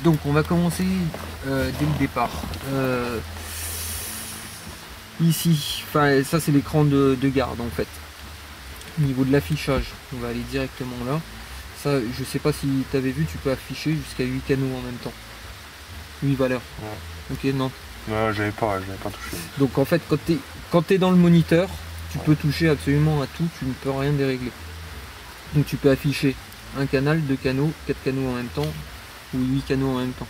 Donc on va commencer dès le départ. Ici, ça c'est l'écran de garde en fait. Au niveau de l'affichage, on va aller directement là. Ça, je sais pas si tu avais vu, tu peux afficher jusqu'à 8 canaux en même temps. 8 valeurs. Ouais. Ok, non. Non, j'avais pas touché. Donc en fait, quand tu es dans le moniteur, tu peux toucher absolument à tout, tu ne peux rien dérégler. Donc tu peux afficher un canal, 2 canaux, 4 canaux en même temps, ou 8 canaux en même temps.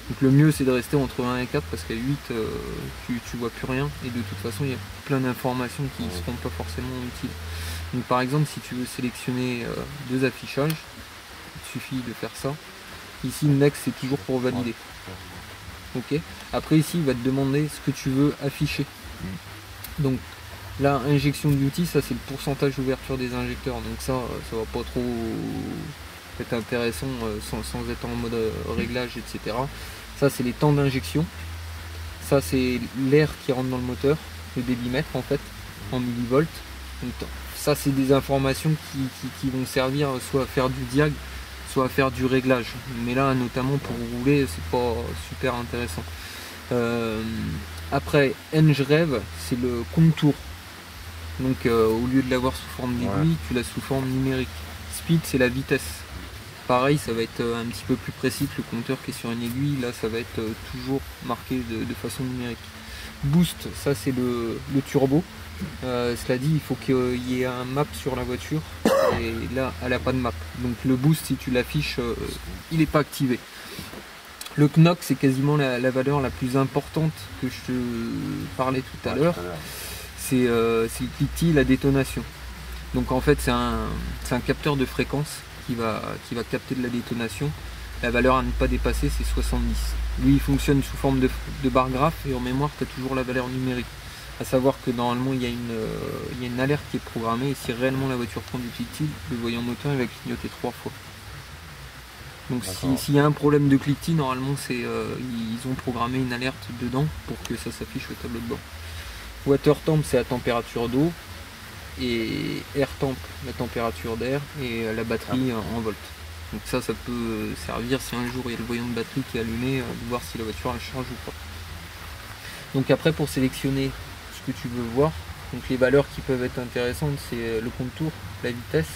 Donc le mieux c'est de rester entre 1 et 4 parce qu'à 8 tu vois plus rien et de toute façon il y a plein d'informations qui ne seront pas forcément utiles. Donc par exemple si tu veux sélectionner 2 affichages, il suffit de faire ça. Ici next c'est toujours pour valider. Ok. Après ici il va te demander ce que tu veux afficher. Donc là injection d'outils, ça c'est le pourcentage d'ouverture des injecteurs. Donc ça va pas trop être intéressant sans être en mode réglage, etc. Ça c'est les temps d'injection. Ça c'est l'air qui rentre dans le moteur, le débitmètre en fait, en millivolts. Donc, ça c'est des informations qui vont servir soit à faire du diag, soit à faire du réglage. Mais là notamment pour rouler c'est pas super intéressant. Après NGREV c'est le contour. Donc au lieu de l'avoir sous forme d'aiguille, tu l'as sous forme numérique. Speed c'est la vitesse. Pareil, ça va être un petit peu plus précis que le compteur qui est sur une aiguille. Là, ça va être toujours marqué de façon numérique. Boost, ça c'est le turbo. Cela dit, il faut qu'il y ait un map sur la voiture. Et là, elle n'a pas de map. Donc le boost, si tu l'affiches, il n'est pas activé. Le knock, c'est quasiment la valeur la plus importante que je te parlais tout à l'heure. C'est le cliquetis, la détonation. Donc en fait, c'est un capteur de fréquence qui va capter de la détonation. La valeur à ne pas dépasser c'est 70. Lui il fonctionne sous forme de barre graphe et en mémoire tu as toujours la valeur numérique. A savoir que normalement il y a une alerte qui est programmée et si réellement la voiture prend du cliquetis, le voyant moteur il va clignoter 3 fois. Donc s'il y a un problème de cliquetis, normalement ils ont programmé une alerte dedans pour que ça s'affiche au tableau de bord. Water temp c'est la température d'eau. Et air temp, la température d'air, et la batterie en volts. Donc ça peut servir si un jour il y a le voyant de batterie qui est allumé, de voir si la voiture elle charge ou pas. Donc après pour sélectionner ce que tu veux voir, donc les valeurs qui peuvent être intéressantes c'est le contour, la vitesse,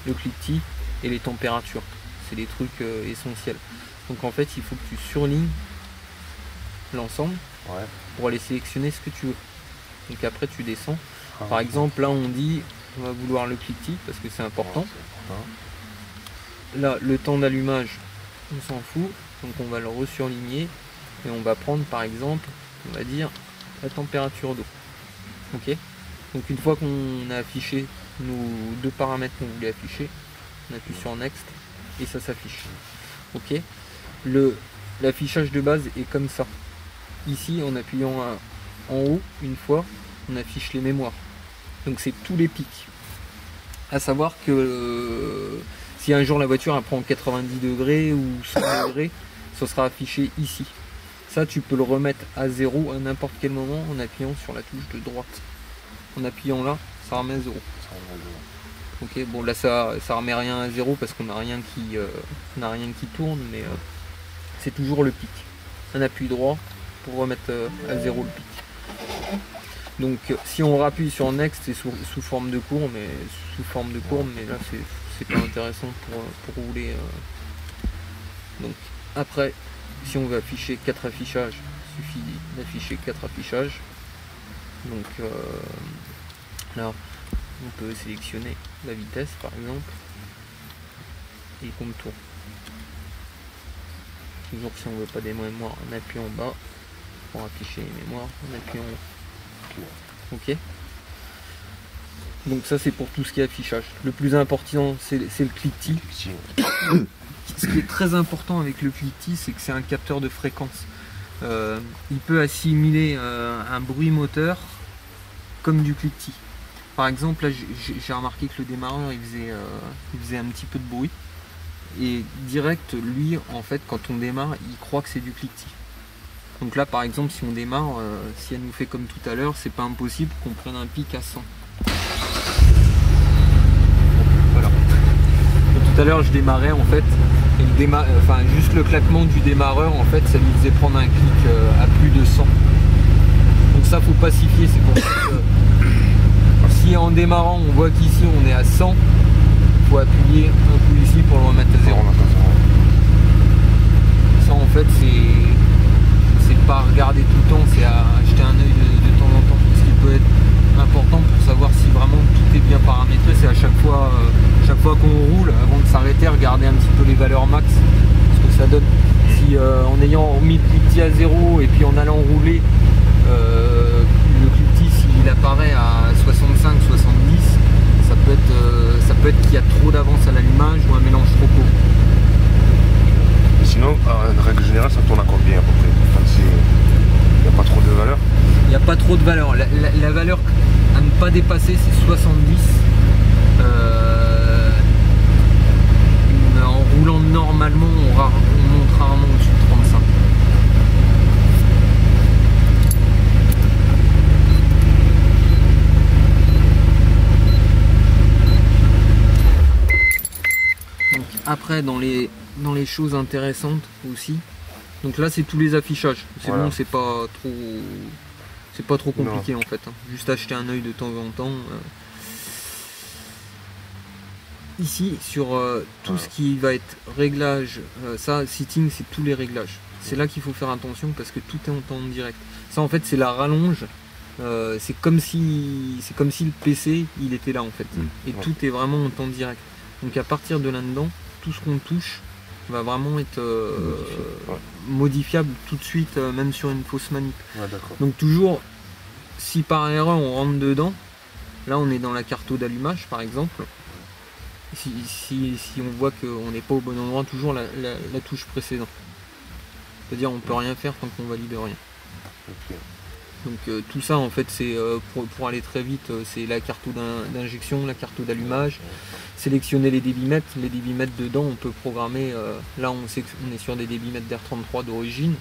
le cliquetis et les températures. C'est des trucs essentiels. Donc en fait il faut que tu surlignes l'ensemble pour aller sélectionner ce que tu veux. Donc après tu descends. Par exemple, là on dit on va vouloir le cliquetis parce que c'est important. Là, le temps d'allumage, on s'en fout, donc on va le resurligner et on va prendre par exemple, on va dire la température d'eau. Ok. Donc une fois qu'on a affiché nos 2 paramètres qu'on voulait afficher, on appuie sur Next et ça s'affiche. Ok. L'affichage de base est comme ça. Ici, en appuyant en haut une fois, on affiche les mémoires. Donc c'est tous les pics. À savoir que si un jour la voiture elle prend 90 degrés ou 100 degrés, ça sera affiché ici. Ça tu peux le remettre à 0 à n'importe quel moment en appuyant sur la touche de droite. En appuyant là, ça remet à 0. Ok, bon là ça remet rien à 0 parce qu'on n'a rien qui tourne, mais c'est toujours le pic. Un appui droit pour remettre à 0 le pic. Donc si on rappuie sur Next c'est sous forme de courbe, mais là c'est pas intéressant pour rouler. Donc après si on veut afficher 4 affichages, il suffit d'afficher 4 affichages. Donc là on peut sélectionner la vitesse par exemple et le contour. Toujours si on veut pas des mémoires, on appuie en bas pour afficher les mémoires, on appuie en haut. Ok. Donc ça c'est pour tout ce qui est affichage. Le plus important c'est le cliquetis. Ce qui est très important avec le cliquetis, c'est que c'est un capteur de fréquence. Il peut assimiler un bruit moteur comme du cliquetis. Par exemple, là j'ai remarqué que le démarreur il faisait un petit peu de bruit. Et direct, lui en fait quand on démarre, il croit que c'est du cliquetis. Donc là par exemple si on démarre, si elle nous fait comme tout à l'heure, c'est pas impossible qu'on prenne un pic à 100. Voilà. Donc, tout à l'heure je démarrais en fait, Et juste le claquement du démarreur, en fait, ça lui faisait prendre un clic à plus de 100. Donc ça, faut pacifier. C'est pour ça que si en démarrant, on voit qu'ici on est à 100, il faut appuyer un coup ici pour le remettre à 0. Ça, en fait, c'est pas à regarder tout le temps, c'est à jeter un œil de temps en temps. Ce qui peut être important pour savoir si vraiment tout est bien paramétré, c'est à chaque fois qu'on roule, avant de s'arrêter, regarder un petit peu les valeurs max, ce que ça donne. Si en ayant mis le cliquetis à 0 et puis en allant rouler, le cliquetis s'il apparaît à 65-70, ça peut être qu'il y a trop d'avance à l'allumage ou un mélange trop court. Et sinon, en règle générale, ça tourne à combien à peu près? Il n'y a pas trop de valeur? Il n'y a pas trop de valeur. La valeur à ne pas dépasser, c'est 70. En roulant normalement, on monte rarement au-dessus de 35. Donc, après, dans les choses intéressantes aussi, donc là c'est tous les affichages. C'est voilà. Bon, c'est pas trop compliqué, non. En fait. Juste acheter un œil de temps en temps. Ici, sur tout ce qui va être réglage, ça, setting, c'est tous les réglages. C'est là qu'il faut faire attention parce que tout est en temps direct. Ça, en fait, c'est la rallonge. C'est comme si le PC, il était là, en fait. Et tout est vraiment en temps direct. Donc à partir de là-dedans, tout ce qu'on touche va vraiment être modifiable tout de suite, même sur une fausse manip. Ouais, donc toujours, si par erreur on rentre dedans, là on est dans la carte d'allumage par exemple, si on voit qu'on n'est pas au bon endroit, toujours la touche précédente. C'est-à-dire on peut rien faire tant qu'on valide rien. Okay. Donc tout ça en fait c'est pour aller très vite, c'est la carte d'injection, la carte d'allumage, sélectionner les débitmètres. Les débitmètres dedans on peut programmer, là on sait qu'on est sur des débitmètres d'R33 d'origine.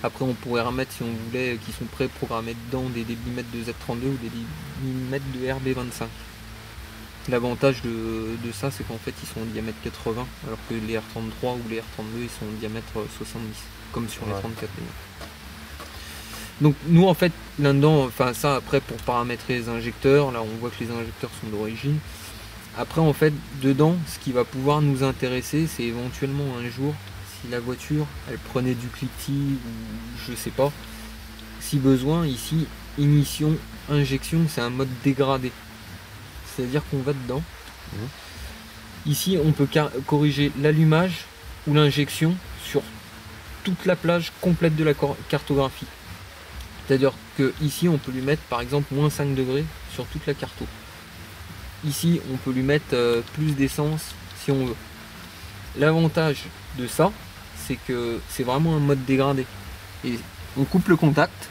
Après on pourrait remettre si on voulait qui sont pré-programmés dedans des débitmètres de Z32 ou des débitmètres de RB25. L'avantage de ça c'est qu'en fait ils sont en diamètre 80 alors que les R33 ou les R32 ils sont en diamètre 70 comme sur les 34 mm. Donc nous en fait là-dedans, enfin ça après pour paramétrer les injecteurs, là on voit que les injecteurs sont d'origine. Après en fait dedans ce qui va pouvoir nous intéresser c'est éventuellement un jour si la voiture elle prenait du cliquetis ou je sais pas, si besoin ici ignition, injection c'est un mode dégradé. C'est-à-dire qu'on va dedans. Ici on peut corriger l'allumage ou l'injection sur toute la plage complète de la cartographie. C'est-à-dire que ici on peut lui mettre par exemple moins 5 degrés sur toute la carto. Ici on peut lui mettre plus d'essence si on veut. L'avantage de ça c'est que c'est vraiment un mode dégradé. Et on coupe le contact.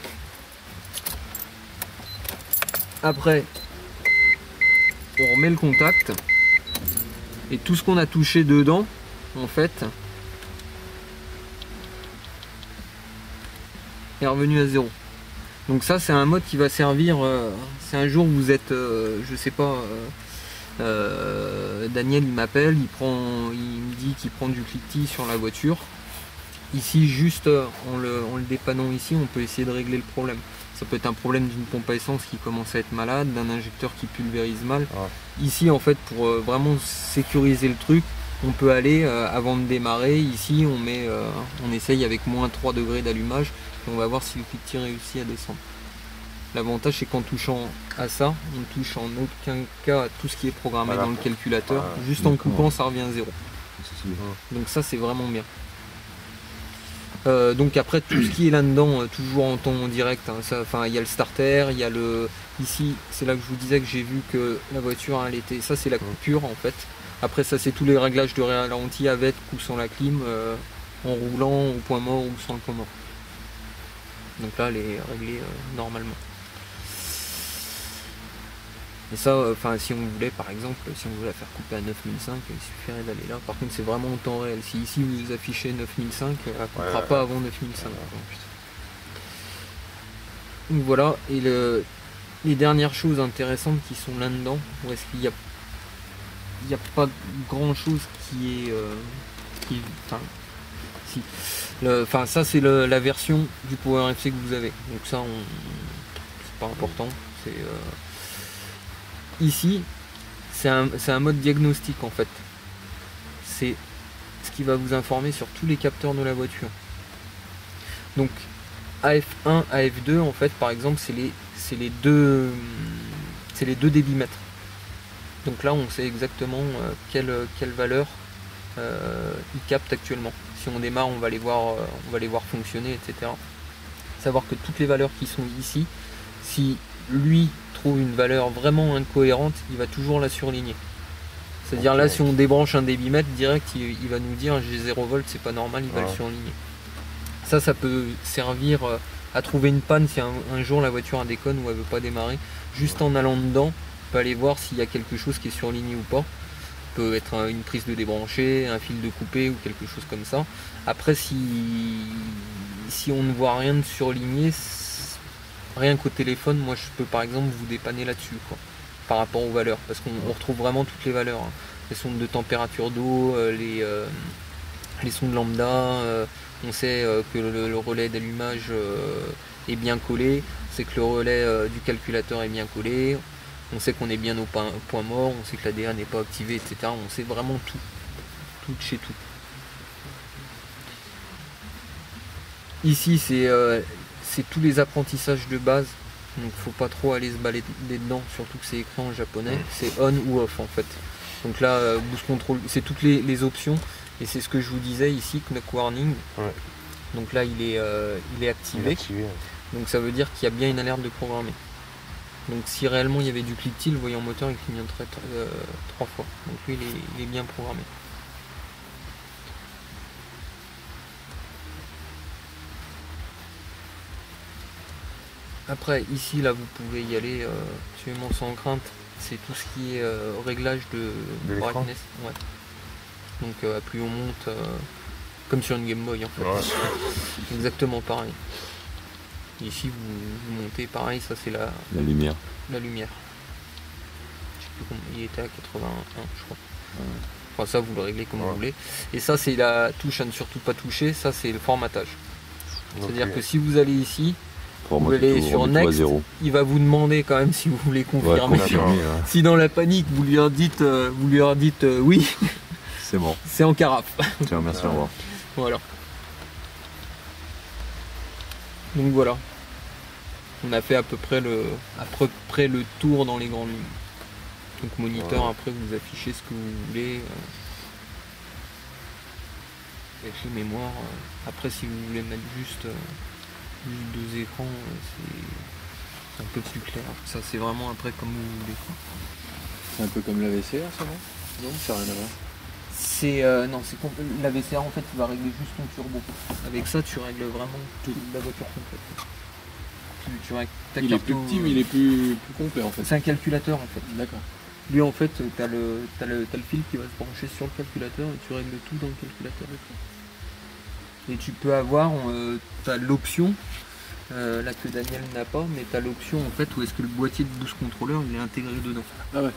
Après on remet le contact. Et tout ce qu'on a touché dedans en fait est revenu à 0. Donc ça c'est un mode qui va servir si un jour vous êtes je sais pas Daniel il m'appelle, il me dit qu'il prend du cliquetis sur la voiture. Ici juste en le dépannant ici on peut essayer de régler le problème. Ça peut être un problème d'une pompe à essence qui commence à être malade, d'un injecteur qui pulvérise mal. Ici en fait pour vraiment sécuriser le truc, on peut aller avant de démarrer, ici on essaye avec moins 3 degrés d'allumage et on va voir si le cliquetis réussit à descendre. L'avantage c'est qu'en touchant à ça, on ne touche en aucun cas à tout ce qui est programmé dans le calculateur, juste en coupant ça revient à 0. Donc ça c'est vraiment bien. Donc après tout ce qui est là-dedans, toujours en temps direct, hein, il y a le starter, il y a le... Ici c'est là que je vous disais que j'ai vu que la voiture elle était... Ça c'est la coupure en fait. Après ça c'est tous les réglages de ralenti avec ou sans la clim, en roulant au point mort ou sans le point mort. Donc là elle est réglée normalement. Et ça, si on voulait par exemple, si on voulait la faire couper à 9005, il suffirait d'aller là. Par contre c'est vraiment en temps réel. Si ici vous affichez 9005, elle ne coupera pas avant 9005. Donc voilà, et les dernières choses intéressantes qui sont là-dedans, où est-ce qu'il n'y a pas grand chose qui est Enfin, si. Enfin, ça c'est la version du Power FC que vous avez. Donc ça, c'est pas important. Ici, c'est un mode diagnostic en fait. C'est ce qui va vous informer sur tous les capteurs de la voiture. Donc AF1, AF2 en fait par exemple c'est les deux débitmètres. Donc là on sait exactement quelle valeur il capte actuellement. Si on démarre on va les voir fonctionner, etc. Savoir que toutes les valeurs qui sont ici, si lui trouve une valeur vraiment incohérente, il va toujours la surligner. C'est-à-dire là si on débranche un débitmètre direct il va nous dire j'ai 0 volt, c'est pas normal, il va le surligner. Ça peut servir à trouver une panne si un jour la voiture déconne ou elle veut pas démarrer. Juste en allant dedans, on peut aller voir s'il y a quelque chose qui est surligné ou pas. Ça peut être une prise de débranché, un fil de coupé ou quelque chose comme ça. Après si on ne voit rien de surligné, rien qu'au téléphone, moi je peux par exemple vous dépanner là-dessus par rapport aux valeurs. Parce qu'on retrouve vraiment toutes les valeurs. Hein. Les sondes de température d'eau, les sondes lambda. On sait que le relais d'allumage est bien collé, on sait que le relais du calculateur est bien collé, on sait qu'on est bien au point mort, on sait que l'ADA n'est pas activé, etc. On sait vraiment tout de chez tout. Ici c'est tous les apprentissages de base, donc faut pas trop aller se balader dedans, surtout que c'est écrit en japonais, c'est on ou off en fait. Donc là, boost control, c'est toutes les options. Et c'est ce que je vous disais ici, knock warning. Ouais. Donc là il est activé. Donc ça veut dire qu'il y a bien une alerte de programmer. Donc si réellement il y avait du cliquetis, le voyant moteur il clignoterait 3 fois. Donc lui il est bien programmé. Après ici là vous pouvez y aller absolument sans crainte. C'est tout ce qui est réglage de brightness. Ouais. Donc plus on monte, comme sur une Game Boy en fait. Ouais. Exactement pareil. Ici vous montez pareil, ça c'est la lumière. La lumière. Je sais plus comment, il était à 81 je crois. Ouais. Enfin ça vous le réglez comme vous voulez. Et ça c'est la touche à ne surtout pas toucher, ça c'est le formatage. C'est-à-dire que si vous allez ici, vous allez sur Next, il va vous demander quand même si vous voulez confirmer. Si dans la panique vous lui dites oui. C'est bon. C'est en carafe. Tiens, merci, au revoir. Voilà. Donc voilà. On a fait à peu près le tour dans les grandes lignes. Donc moniteur, après vous affichez ce que vous voulez. Avec les mémoires. Après si vous voulez mettre juste 2 écrans, c'est un peu plus clair. Ça c'est vraiment après comme vous voulez. C'est un peu comme la VCR ça non? Non, ça n'a rien à voir. La VCR en fait tu vas régler juste ton turbo. Avec ça tu règles vraiment toute la voiture complète. Il est plus petit mais il est plus complet en fait. C'est un calculateur en fait. D'accord. Lui en fait t'as le fil qui va se brancher sur le calculateur et tu règles tout dans le calculateur. Et tu peux avoir t'as l'option là que Daniel n'a pas, mais t'as l'option en fait où est-ce que le boîtier de boost controller il est intégré dedans. Ah ouais.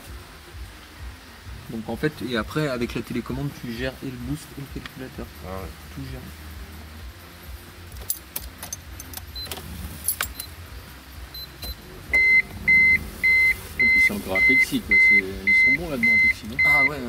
Donc en fait, et après avec la télécommande tu gères et le boost et le calculateur. Ah ouais. Tout gère. Et puis c'est encore Apexi quoi, ils sont bons là-dedans Apexi, non? Ah ouais.